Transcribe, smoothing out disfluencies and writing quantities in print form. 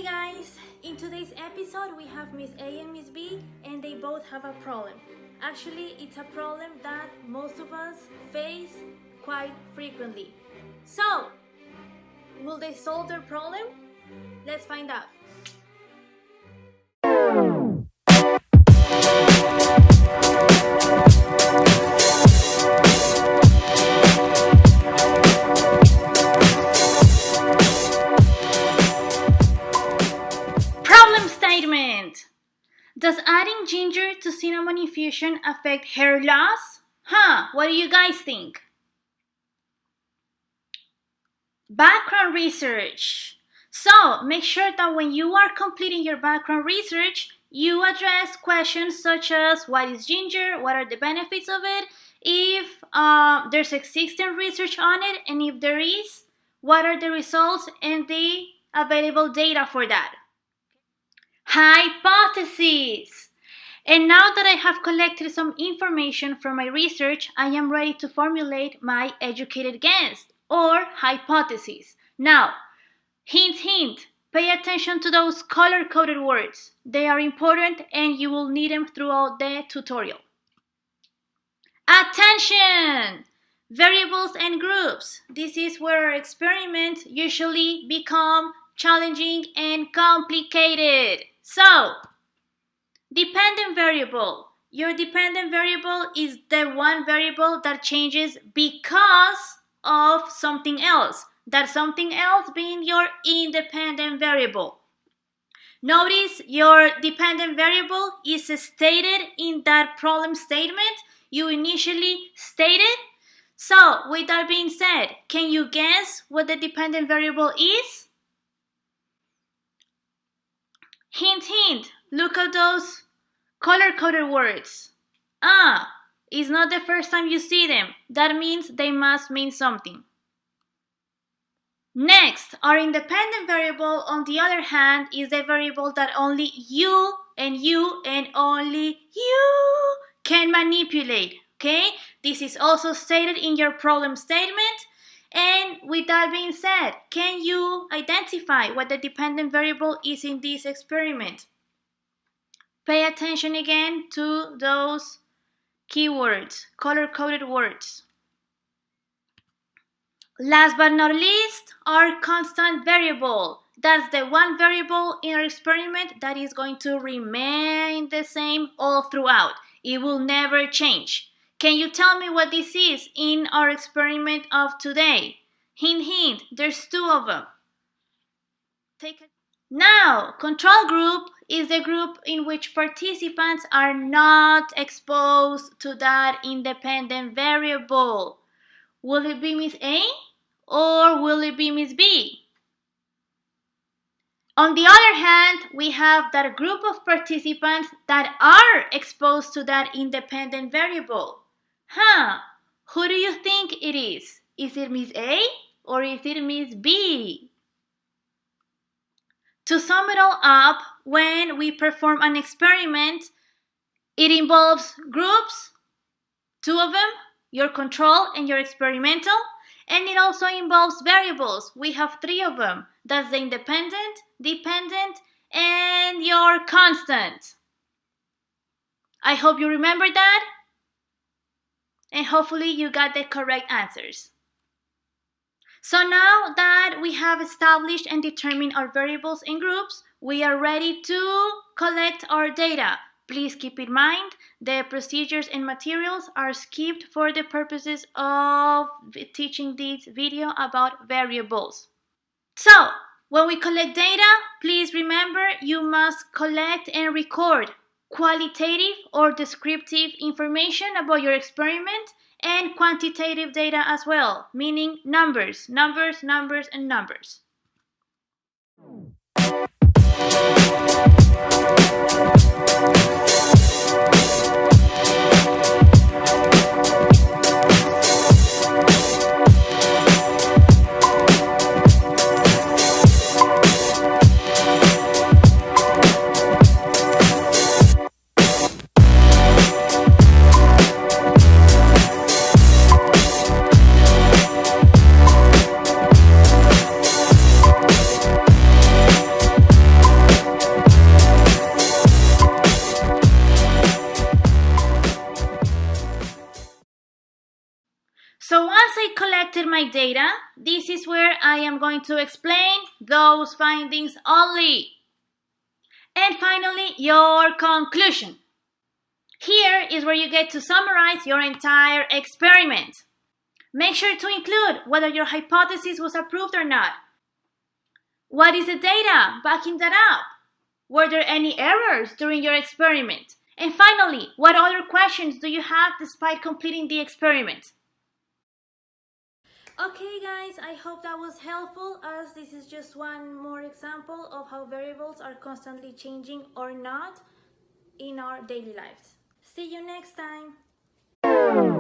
Hey guys! In today's episode we have Miss A and Miss B, and they both have a problem. Actually, it's a problem that most of us face quite frequently. So, will they solve their problem? Let's find out. Problem statement! Does adding ginger to cinnamon infusion affect hair loss? What do you guys think? Background research. So, make sure that when you are completing your background research, you address questions such as what is ginger, what are the benefits of it, if there's existing research on it, and if there is, what are the results and the available data for that. Hypotheses. And now that I have collected some information from my research, I am ready to formulate my educated guess or hypothesis. Now, hint, pay attention to those color-coded words. They are important and you will need them throughout the tutorial. Attention! Variables and groups. This is where our experiments usually become challenging and complicated. So, dependent variable. Your dependent variable is the one variable that changes because of something else. That something else being your independent variable. Notice your dependent variable is stated in that problem statement you initially stated. So, with that being said, can you guess what the dependent variable is? Hint, look at those color-coded words. It's not the first time you see them. That means they must mean something. Next, our independent variable, on the other hand, is the variable that only you and only you can manipulate. Okay? This is also stated in your problem statement. And with that being said, can you identify what the dependent variable is in this experiment? Pay attention again to those keywords, color-coded words. Last but not least, our constant variable. That's the one variable in our experiment that is going to remain the same all throughout. It will never change. Can you tell me what this is in our experiment of today? Hint, there's two of them. Now, control group is the group in which participants are not exposed to that independent variable. Will it be Miss A or will it be Miss B? On the other hand, we have that group of participants that are exposed to that independent variable. Who do you think it is? Is it Miss A or is it Miss B? To sum it all up, when we perform an experiment, it involves groups, two of them, your control and your experimental, and it also involves variables. We have three of them. That's the independent, dependent, and your constant. I hope you remember that. And hopefully you got the correct answers. So now that we have established and determined our variables and groups, we are ready to collect our data. Please keep in mind the procedures and materials are skipped for the purposes of teaching this video about variables. So, when we collect data, please remember you must collect and record qualitative or descriptive information about your experiment and quantitative data as well, meaning numbers. collected my data, this is where I am going to explain those findings only. And finally, your conclusion. Here is where you get to summarize your entire experiment. Make sure to include whether your hypothesis was approved or not. What is the data backing that up? Were there any errors during your experiment? And finally, what other questions do you have despite completing the experiment? Okay guys, I hope that was helpful, as this is just one more example of how variables are constantly changing or not in our daily lives. See you next time!